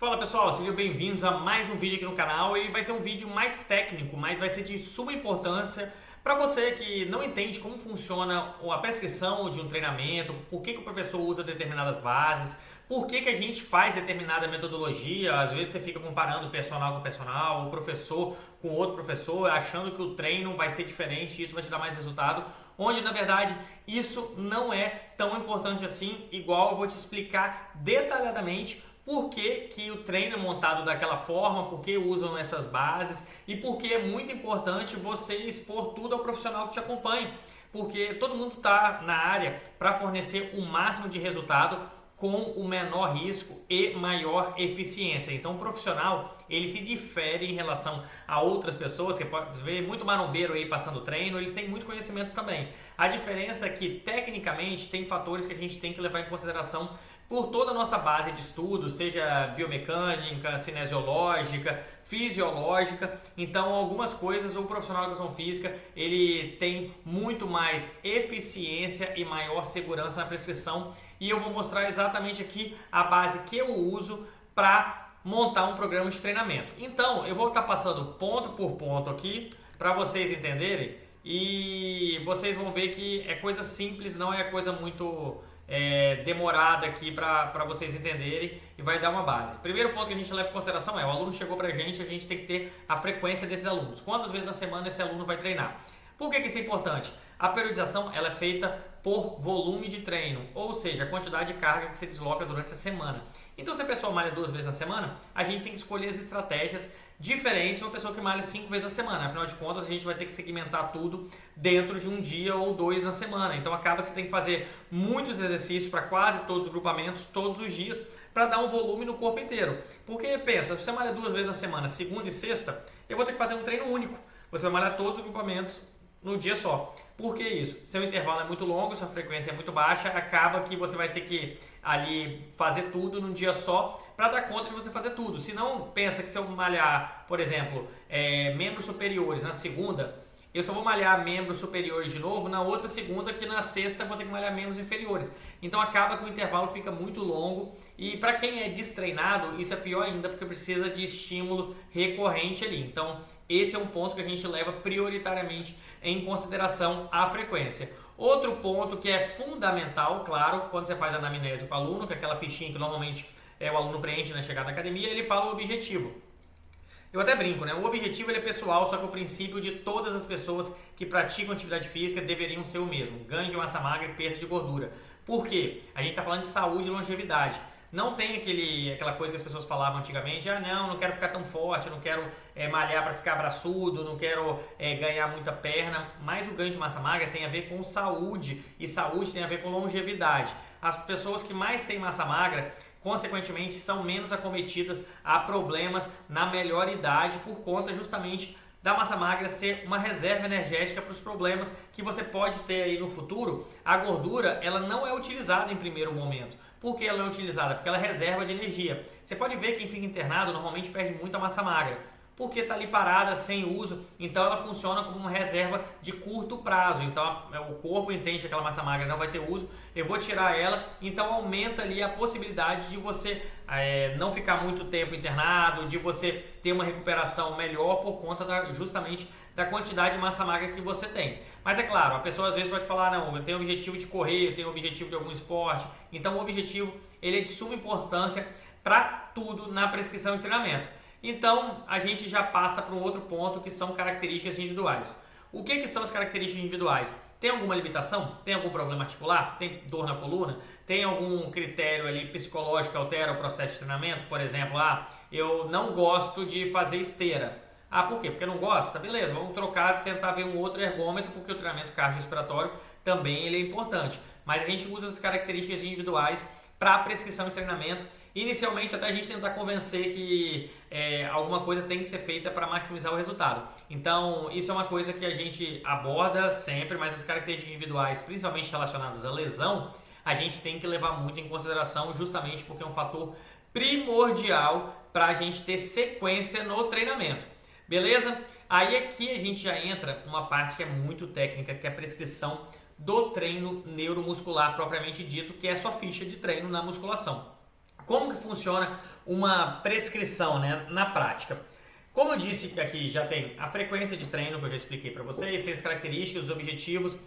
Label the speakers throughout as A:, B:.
A: Fala pessoal, sejam bem-vindos a mais um vídeo aqui no canal e vai ser um vídeo mais técnico, mas vai ser de suma importância para você que não entende como funciona a prescrição de um treinamento, por que o professor usa determinadas bases, por que a gente faz determinada metodologia. Às vezes você fica comparando personal com personal, o professor com outro professor, achando que o treino vai ser diferente e isso vai te dar mais resultado, onde na verdade isso não é tão importante assim, igual eu vou te explicar detalhadamente por que o treino é montado daquela forma, por que usam essas bases e por que é muito importante você expor tudo ao profissional que te acompanha, porque todo mundo está na área para fornecer o máximo de resultado com o menor risco e maior eficiência. Então o profissional ele se difere em relação a outras pessoas. Você pode ver muito marombeiro aí passando treino, eles têm muito conhecimento também. A diferença é que tecnicamente tem fatores que a gente tem que levar em consideração por toda a nossa base de estudo, seja biomecânica, cinesiológica, fisiológica. Então algumas coisas o profissional de educação física ele tem muito mais eficiência e maior segurança na prescrição. E eu vou mostrar exatamente aqui a base que eu uso para montar um programa de treinamento. Então, eu vou estar passando ponto por ponto aqui para vocês entenderem e vocês vão ver que é coisa simples, não é coisa muito demorada aqui para vocês entenderem e vai dar uma base. Primeiro ponto que a gente leva em consideração é o aluno chegou para a gente tem que ter a frequência desses alunos. Quantas vezes na semana esse aluno vai treinar? Por que isso é importante? A periodização ela é feita por volume de treino, ou seja, a quantidade de carga que você desloca durante a semana. Então, se a pessoa malha 2 vezes na semana, a gente tem que escolher as estratégias diferentes de uma pessoa que malha 5 vezes na semana. Afinal de contas, a gente vai ter que segmentar tudo dentro de um dia ou 2 na semana. Então, acaba que você tem que fazer muitos exercícios para quase todos os grupamentos, todos os dias, para dar um volume no corpo inteiro. Porque, pensa, se você malha 2 vezes na semana, segunda e sexta, eu vou ter que fazer um treino único. Você vai malhar todos os grupamentos no dia só. Por que isso? Seu intervalo é muito longo, sua frequência é muito baixa, acaba que você vai ter que ali fazer tudo num dia só para dar conta de você fazer tudo. Se não, pensa que se eu malhar, por exemplo, membros superiores na segunda, eu só vou malhar membros superiores de novo na outra segunda, que na sexta eu vou ter que malhar membros inferiores. Então acaba que o intervalo fica muito longo e para quem é destreinado, isso é pior ainda, porque precisa de estímulo recorrente ali. Então esse é um ponto que a gente leva prioritariamente em consideração a frequência. Outro ponto que é fundamental, claro, quando você faz a anamnese com o aluno, que é aquela fichinha que normalmente o aluno preenche na chegada à academia, ele fala o objetivo. Eu até brinco, né? O objetivo ele é pessoal, só que o princípio de todas as pessoas que praticam atividade física deveriam ser o mesmo: ganho de massa magra e perda de gordura. Por quê? A gente está falando de saúde e longevidade. Não tem aquela coisa que as pessoas falavam antigamente: ah, não quero ficar tão forte, não quero malhar para ficar braçudo, não quero ganhar muita perna. Mas o ganho de massa magra tem a ver com saúde, e saúde tem a ver com longevidade. As pessoas que mais têm massa magra, consequentemente, são menos acometidas a problemas na melhor idade, por conta justamente da massa magra ser uma reserva energética para os problemas que você pode ter aí no futuro. A gordura ela não é utilizada em primeiro momento. Por que ela não é utilizada? Porque ela é reserva de energia. Você pode ver que quem fica internado normalmente perde muita massa magra, porque está ali parada, sem uso, então ela funciona como uma reserva de curto prazo. Então o corpo entende que aquela massa magra não vai ter uso, eu vou tirar ela, então aumenta ali a possibilidade de você não ficar muito tempo internado, de você ter uma recuperação melhor por conta justamente da quantidade de massa magra que você tem. Mas é claro, a pessoa às vezes pode falar: não, eu tenho o objetivo de correr, eu tenho o objetivo de algum esporte. Então o objetivo ele é de suma importância para tudo na prescrição de treinamento. Então, a gente já passa para um outro ponto, que são características individuais. O que são as características individuais? Tem alguma limitação? Tem algum problema articular? Tem dor na coluna? Tem algum critério ali psicológico que altera o processo de treinamento? Por exemplo, eu não gosto de fazer esteira. Por quê? Porque não gosta? Beleza, vamos trocar, tentar ver um outro ergômetro, porque o treinamento cardiorrespiratório também ele é importante. Mas a gente usa as características individuais para a prescrição de treinamento. Inicialmente até a gente tentar convencer que alguma coisa tem que ser feita para maximizar o resultado. Então isso é uma coisa que a gente aborda sempre, mas as características individuais, principalmente relacionadas à lesão, a gente tem que levar muito em consideração, justamente porque é um fator primordial para a gente ter sequência no treinamento. Beleza? Aí aqui a gente já entra numa parte que é muito técnica, que é a prescrição do treino neuromuscular propriamente dito, que é a sua ficha de treino na musculação. Como que funciona uma prescrição, né, na prática? Como eu disse que aqui já tem a frequência de treino, que eu já expliquei para vocês, tem as características, os objetivos,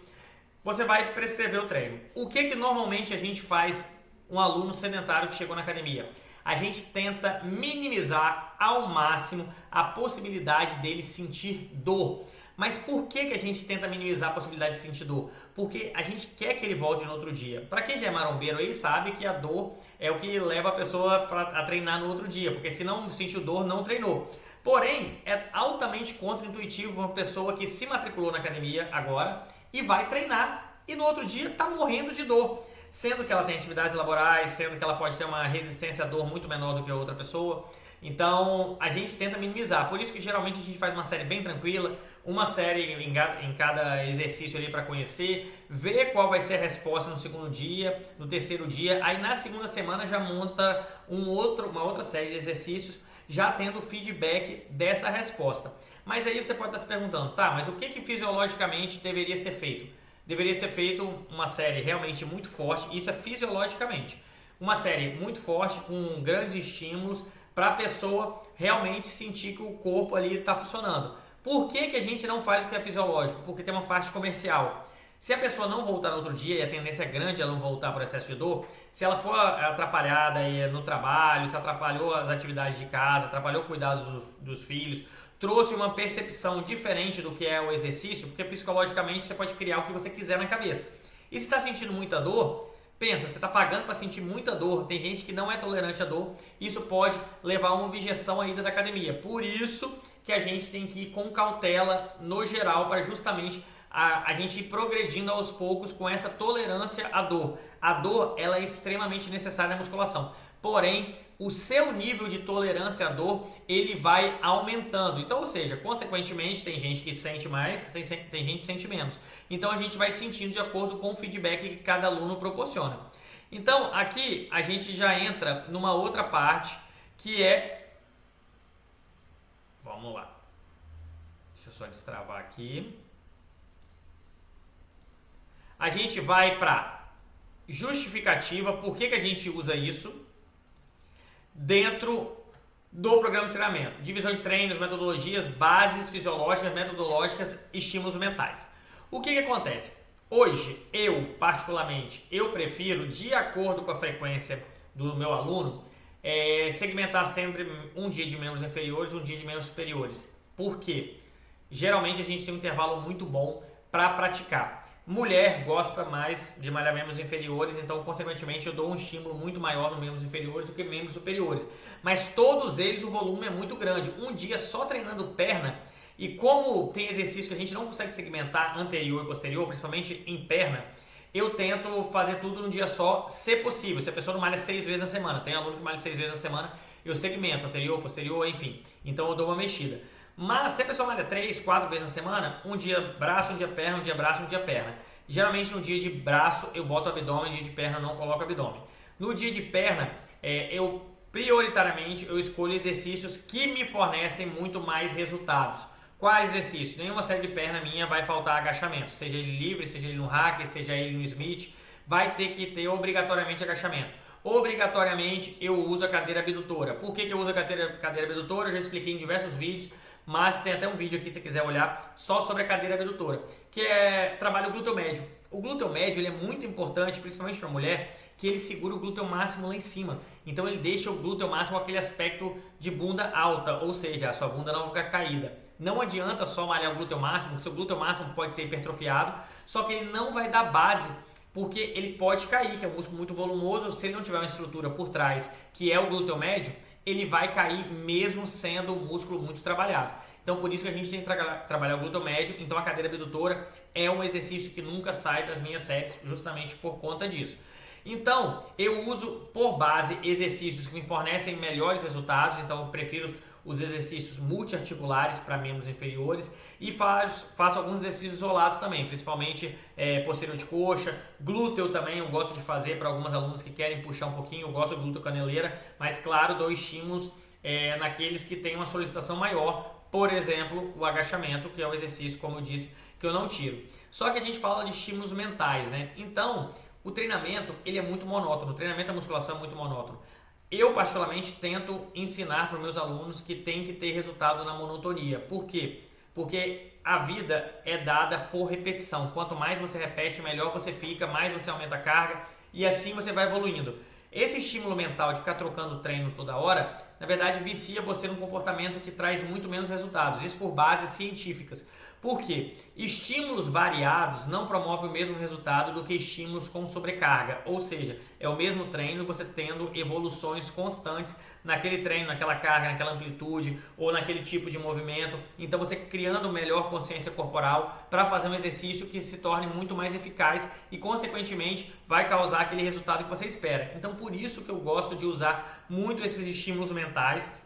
A: você vai prescrever o treino. O que normalmente a gente faz um aluno sedentário que chegou na academia? A gente tenta minimizar ao máximo a possibilidade dele sentir dor. Mas por que a gente tenta minimizar a possibilidade de sentir dor? Porque a gente quer que ele volte no outro dia. Para quem já é marombeiro aí, sabe que a dor é o que leva a pessoa a treinar no outro dia, porque se não sentiu dor, não treinou. Porém, é altamente contra-intuitivo uma pessoa que se matriculou na academia agora e vai treinar e no outro dia está morrendo de dor. Sendo que ela tem atividades laborais, sendo que ela pode ter uma resistência à dor muito menor do que a outra pessoa. Então, a gente tenta minimizar. Por isso que geralmente a gente faz uma série bem tranquila, uma série em cada exercício ali para conhecer, ver qual vai ser a resposta no segundo dia, no terceiro dia. Aí na segunda semana já monta uma outra série de exercícios, já tendo feedback dessa resposta. Mas aí você pode estar se perguntando, tá, mas o que fisiologicamente deveria ser feito? Deveria ser feito uma série realmente muito forte, isso é fisiologicamente. Uma série muito forte, com grandes estímulos, para a pessoa realmente sentir que o corpo ali está funcionando. Por que a gente não faz o que é fisiológico? Porque tem uma parte comercial. Se a pessoa não voltar no outro dia, e a tendência é grande ela não voltar por excesso de dor, se ela for atrapalhada no trabalho, se atrapalhou as atividades de casa, atrapalhou o cuidado dos filhos, trouxe uma percepção diferente do que é o exercício, porque psicologicamente você pode criar o que você quiser na cabeça. E se está sentindo muita dor, pensa, você está pagando para sentir muita dor, tem gente que não é tolerante à dor, isso pode levar a uma objeção à ida da academia. Por isso que a gente tem que ir com cautela no geral, para justamente a gente ir progredindo aos poucos com essa tolerância à dor. A dor ela é extremamente necessária na musculação. Porém, o seu nível de tolerância à dor, ele vai aumentando. Então, ou seja, consequentemente, tem gente que sente mais, tem gente que sente menos. Então, a gente vai sentindo de acordo com o feedback que cada aluno proporciona. Então, aqui a gente já entra numa outra parte, que é... Vamos lá. Deixa eu só destravar aqui. A gente vai para justificativa, por que a gente usa isso dentro do programa de treinamento. Divisão de treinos, metodologias, bases fisiológicas, metodológicas, estímulos mentais. O que acontece? Hoje, particularmente, eu prefiro, de acordo com a frequência do meu aluno, segmentar sempre um dia de membros inferiores, um dia de membros superiores. Por quê? Geralmente a gente tem um intervalo muito bom para praticar. Mulher gosta mais de malhar membros inferiores, então, consequentemente, eu dou um estímulo muito maior nos membros inferiores do que membros superiores. Mas todos eles, o volume é muito grande. Um dia só treinando perna, e como tem exercício que a gente não consegue segmentar anterior e posterior, principalmente em perna, eu tento fazer tudo num dia só, se possível. Se a pessoa não malha 6 vezes na semana, tem aluno que malha 6 vezes na semana, eu segmento anterior, posterior, enfim. Então, eu dou uma mexida. Mas se a pessoa malha 3, 4 vezes na semana, um dia braço, um dia perna, um dia braço, um dia perna. Geralmente no dia de braço eu boto abdômen, no dia de perna eu não coloco abdômen. No dia de perna, eu prioritariamente escolho exercícios que me fornecem muito mais resultados. Quais exercícios? Nenhuma série de perna minha vai faltar agachamento. Seja ele livre, seja ele no hack, seja ele no Smith, vai ter que ter obrigatoriamente agachamento. Obrigatoriamente eu uso a cadeira abdutora. Por que eu uso a cadeira abdutora? Eu já expliquei em diversos vídeos. Mas tem até um vídeo aqui, se você quiser olhar, só sobre a cadeira abdutora, que trabalha o glúteo médio. O glúteo médio ele é muito importante, principalmente para a mulher, que ele segura o glúteo máximo lá em cima. Então ele deixa o glúteo máximo aquele aspecto de bunda alta, ou seja, a sua bunda não vai ficar caída. Não adianta só malhar o glúteo máximo, porque seu glúteo máximo pode ser hipertrofiado, só que ele não vai dar base, porque ele pode cair, que é um músculo muito volumoso. Se ele não tiver uma estrutura por trás, que é o glúteo médio, ele vai cair mesmo sendo um músculo muito trabalhado. Então, por isso que a gente tem que trabalhar o glúteo médio. Então, a cadeira abdutora é um exercício que nunca sai das minhas séries, justamente por conta disso. Então, eu uso por base exercícios que me fornecem melhores resultados. Então, eu prefiro os exercícios multiarticulares para membros inferiores e faço alguns exercícios isolados também, principalmente posterior de coxa, glúteo também eu gosto de fazer para algumas alunas que querem puxar um pouquinho, eu gosto do glúteo caneleira, mas claro, dou estímulos naqueles que têm uma solicitação maior, por exemplo, o agachamento, que é o exercício, como eu disse, que eu não tiro. Só que a gente fala de estímulos mentais, né? Então, o treinamento, ele é muito monótono, o treinamento da musculação é muito monótono. Eu, particularmente, tento ensinar para os meus alunos que tem que ter resultado na monotonia. Por quê? Porque a vida é dada por repetição. Quanto mais você repete, melhor você fica, mais você aumenta a carga e assim você vai evoluindo. Esse estímulo mental de ficar trocando treino toda hora, na verdade, vicia você num comportamento que traz muito menos resultados. Isso por bases científicas. Por quê? Estímulos variados não promovem o mesmo resultado do que estímulos com sobrecarga. Ou seja, é o mesmo treino você tendo evoluções constantes naquele treino, naquela carga, naquela amplitude ou naquele tipo de movimento. Então você criando melhor consciência corporal para fazer um exercício que se torne muito mais eficaz e consequentemente vai causar aquele resultado que você espera. Então por isso que eu gosto de usar muito esses estímulos mentais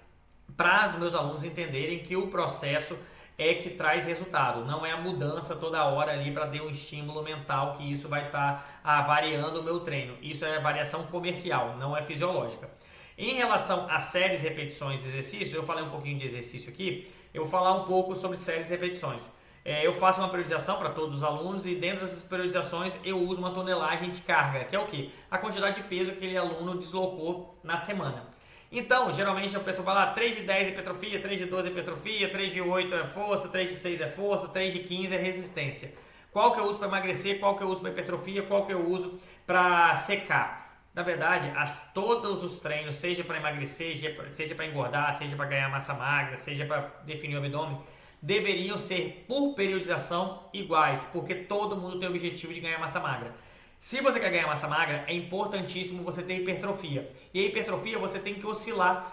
A: para os meus alunos entenderem que o processo é que traz resultado, não é a mudança toda hora ali para ter um estímulo mental que isso vai estar variando o meu treino. Isso é variação comercial, não é fisiológica. Em relação a séries, repetições e exercícios, eu falei um pouquinho de exercício aqui, eu vou falar um pouco sobre séries e repetições. Eu faço uma periodização para todos os alunos e dentro dessas periodizações eu uso uma tonelagem de carga, que é o quê? A quantidade de peso que aquele aluno deslocou na semana. Então, geralmente a pessoa vai lá, 3 de 10 é hipertrofia, 3 de 12 é hipertrofia, 3 de 8 é força, 3 de 6 é força, 3 de 15 é resistência. Qual que eu uso para emagrecer, qual que eu uso para hipertrofia, qual que eu uso para secar? Na verdade, todos os treinos, seja para emagrecer, seja para engordar, seja para ganhar massa magra, seja para definir o abdômen, deveriam ser por periodização iguais, porque todo mundo tem o objetivo de ganhar massa magra. Se você quer ganhar massa magra, é importantíssimo você ter hipertrofia. E a hipertrofia você tem que oscilar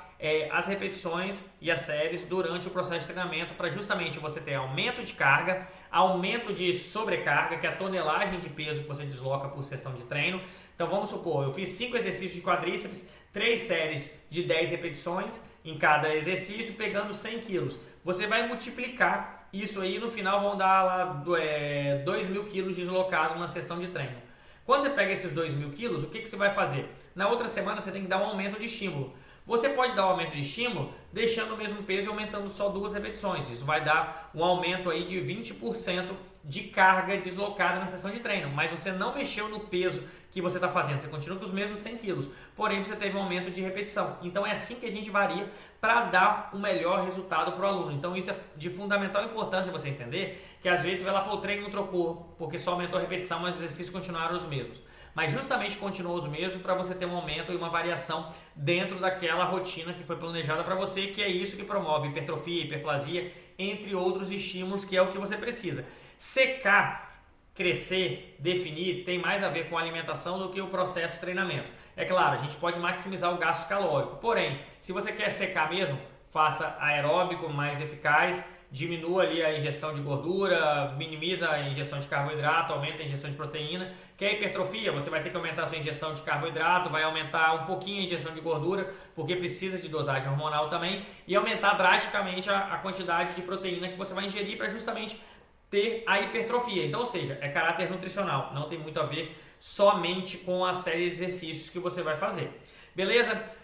A: as repetições e as séries durante o processo de treinamento para justamente você ter aumento de carga, aumento de sobrecarga, que é a tonelagem de peso que você desloca por sessão de treino. Então vamos supor, eu fiz 5 exercícios de quadríceps, 3 séries de 10 repetições em cada exercício, pegando 100 quilos. Você vai multiplicar isso aí e no final vão dar lá 2.000 quilos deslocados numa sessão de treino. Quando você pega esses 2.000 quilos, o que você vai fazer? Na outra semana você tem que dar um aumento de estímulo. Você pode dar um aumento de estímulo deixando o mesmo peso e aumentando só 2 repetições. Isso vai dar um aumento aí de 20% de carga deslocada na sessão de treino. Mas você não mexeu no peso que você está fazendo. Você continua com os mesmos 100 quilos. Porém, você teve um aumento de repetição. Então, é assim que a gente varia para dar um melhor resultado para o aluno. Então, isso é de fundamental importância você entender que às vezes você vai lá, o treino não trocou porque só aumentou a repetição, mas os exercícios continuaram os mesmos. Mas justamente continuou os mesmos para você ter um aumento e uma variação dentro daquela rotina que foi planejada para você, que é isso que promove hipertrofia, hiperplasia, entre outros estímulos, que é o que você precisa. Secar, crescer, definir, tem mais a ver com a alimentação do que o processo de treinamento. É claro, a gente pode maximizar o gasto calórico, porém, se você quer secar mesmo, faça aeróbico mais eficaz, diminua ali a ingestão de gordura, minimiza a ingestão de carboidrato, aumenta a ingestão de proteína. Quer hipertrofia? Você vai ter que aumentar a sua ingestão de carboidrato, vai aumentar um pouquinho a ingestão de gordura, porque precisa de dosagem hormonal também, e aumentar drasticamente a quantidade de proteína que você vai ingerir para justamente ter a hipertrofia. Então, ou seja, é caráter nutricional, não tem muito a ver somente com a série de exercícios que você vai fazer. Beleza?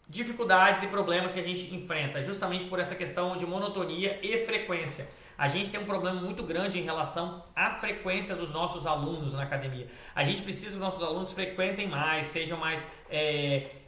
A: Dificuldades e problemas que a gente enfrenta, justamente por essa questão de monotonia e frequência. A gente tem um problema muito grande em relação à frequência dos nossos alunos na academia. A gente precisa que os nossos alunos frequentem mais, sejam mais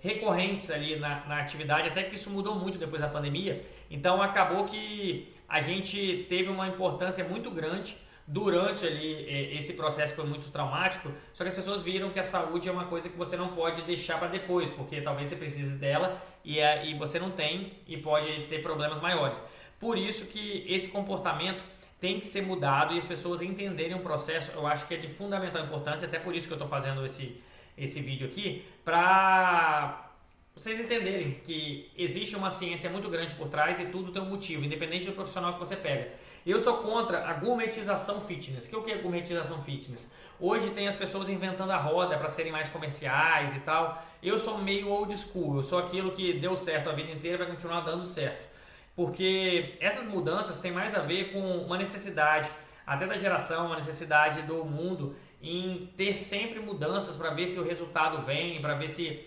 A: recorrentes ali na atividade, até que isso mudou muito depois da pandemia. Então acabou que a gente teve uma importância muito grande durante ali esse processo que foi muito traumático, só que as pessoas viram que a saúde é uma coisa que você não pode deixar para depois, porque talvez você precise dela e você não tem e pode ter problemas maiores. Por isso que esse comportamento tem que ser mudado e as pessoas entenderem o processo, eu acho que é de fundamental importância, até por isso que eu estou fazendo esse vídeo aqui, para vocês entenderem que existe uma ciência muito grande por trás e tudo tem um motivo, independente do profissional que você pega. Eu sou contra a gourmetização fitness. O que é gourmetização fitness? Hoje tem as pessoas inventando a roda para serem mais comerciais e tal. Eu sou meio old school, eu sou aquilo que deu certo a vida inteira e vai continuar dando certo. Porque essas mudanças têm mais a ver com uma necessidade, até da geração, uma necessidade do mundo em ter sempre mudanças para ver se o resultado vem, para ver se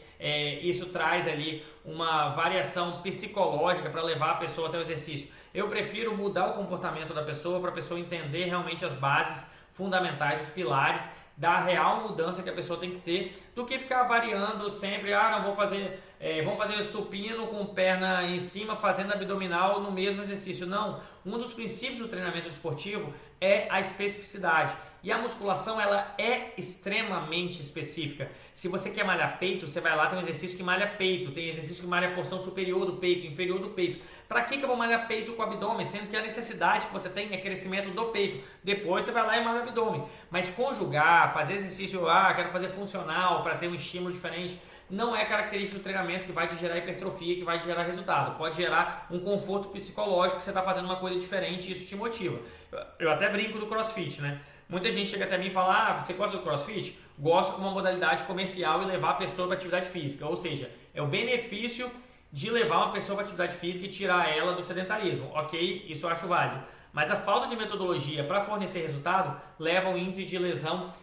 A: isso traz ali uma variação psicológica para levar a pessoa até o exercício. Eu prefiro mudar o comportamento da pessoa para a pessoa entender realmente as bases fundamentais, os pilares da real mudança que a pessoa tem que ter do que ficar variando sempre, não vou fazer, vamos fazer supino com perna em cima, fazendo abdominal no mesmo exercício. Não, um dos princípios do treinamento esportivo é a especificidade. E a musculação, ela é extremamente específica. Se você quer malhar peito, você vai lá, tem um exercício que malha peito, tem exercício que malha a porção superior do peito, inferior do peito. Para que eu vou malhar peito com abdômen? Sendo que a necessidade que você tem é crescimento do peito. Depois você vai lá e malha o abdômen. Mas conjugar, fazer exercício, quero fazer funcional para ter um estímulo diferente, não é característica do treinamento que vai te gerar hipertrofia, que vai te gerar resultado. Pode gerar um conforto psicológico que você está fazendo uma coisa diferente e isso te motiva. Eu até brinco do CrossFit, né? Muita gente chega até mim e fala, você gosta do CrossFit? Gosto como uma modalidade comercial e levar a pessoa para atividade física. Ou seja, é o benefício de levar uma pessoa para atividade física e tirar ela do sedentarismo. Ok, isso eu acho válido. Mas a falta de metodologia para fornecer resultado leva a um índice de lesão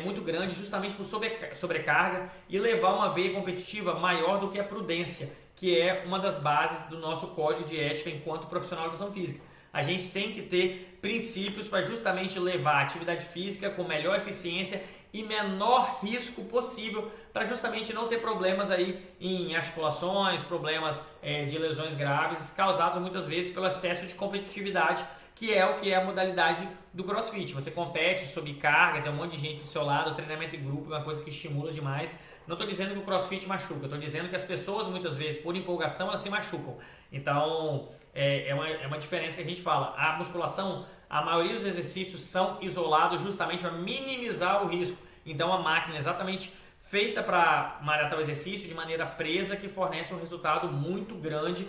A: muito grande, justamente por sobrecarga, e levar uma veia competitiva maior do que a prudência, que é uma das bases do nosso código de ética enquanto profissional de educação física. A gente tem que ter princípios para justamente levar a atividade física com melhor eficiência e menor risco possível, para justamente não ter problemas aí em articulações, problemas de lesões graves, causados muitas vezes pelo excesso de competitividade, que é a modalidade do CrossFit. Você compete sob carga, tem um monte de gente do seu lado, treinamento em grupo é uma coisa que estimula demais. Não estou dizendo que o CrossFit machuca, estou dizendo que as pessoas muitas vezes, por empolgação, elas se machucam. Então, é uma diferença que a gente fala. A musculação, a maioria dos exercícios são isolados justamente para minimizar o risco. Então, a máquina é exatamente feita para malhar tal exercício de maneira presa, que fornece um resultado muito grande,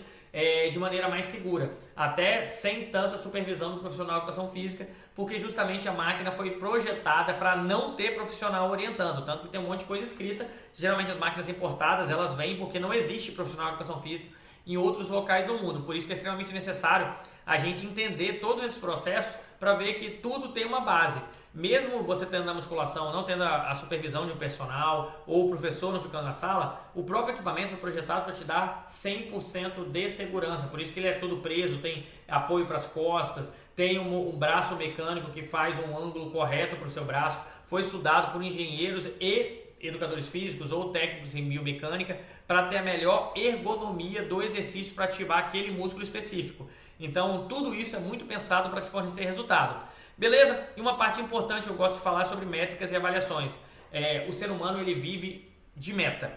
A: de maneira mais segura, até sem tanta supervisão do profissional de educação física, porque justamente a máquina foi projetada para não ter profissional orientando, tanto que tem um monte de coisa escrita. Geralmente as máquinas importadas, elas vêm porque não existe profissional de educação física em outros locais do mundo, por isso que é extremamente necessário a gente entender todos esses processos para ver que tudo tem uma base. Mesmo você tendo na musculação, não tendo a supervisão de um personal ou o professor não ficando na sala, o próprio equipamento foi projetado para te dar 100% de segurança. Por isso que ele é todo preso, tem apoio para as costas, tem um braço mecânico que faz um ângulo correto para o seu braço. Foi estudado por engenheiros e educadores físicos ou técnicos em biomecânica para ter a melhor ergonomia do exercício para ativar aquele músculo específico. Então, tudo isso é muito pensado para te fornecer resultado. Beleza? E uma parte importante eu gosto de falar sobre métricas e avaliações. O ser humano ele vive de meta.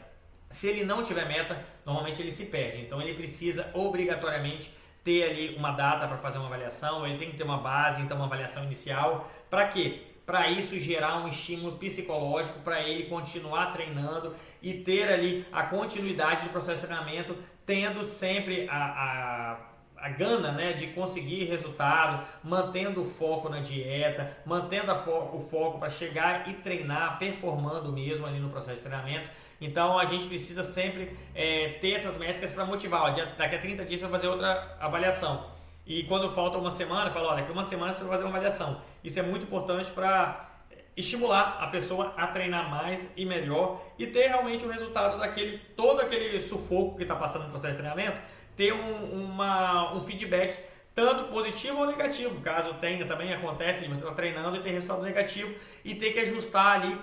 A: Se ele não tiver meta, normalmente ele se perde. Então ele precisa obrigatoriamente ter ali uma data para fazer uma avaliação, ele tem que ter uma base, então uma avaliação inicial. Para quê? Para isso gerar um estímulo psicológico para ele continuar treinando e ter ali a continuidade do processo de treinamento, tendo sempre a gana, né, de conseguir resultado, mantendo o foco na dieta, mantendo o foco para chegar e treinar, performando mesmo ali no processo de treinamento. Então a gente precisa sempre ter essas métricas para motivar. Daqui a 30 dias você vai fazer outra avaliação. E quando falta uma semana, eu falo, daqui a uma semana você vai fazer uma avaliação. Isso é muito importante para estimular a pessoa a treinar mais e melhor e ter realmente o resultado todo aquele sufoco que está passando no processo de treinamento, ter um feedback tanto positivo ou negativo, caso tenha, também acontece de você estar treinando e ter resultado negativo e ter que ajustar ali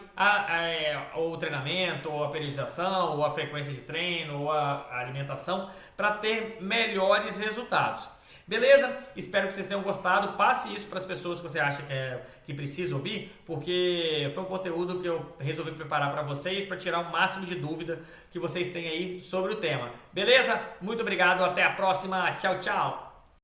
A: o treinamento, ou a periodização, ou a frequência de treino, ou a alimentação para ter melhores resultados. Beleza? Espero que vocês tenham gostado. Passe isso para as pessoas que você acha que precisa ouvir, porque foi um conteúdo que eu resolvi preparar para vocês, para tirar o máximo de dúvida que vocês têm aí sobre o tema. Beleza? Muito obrigado, até a próxima. Tchau, tchau!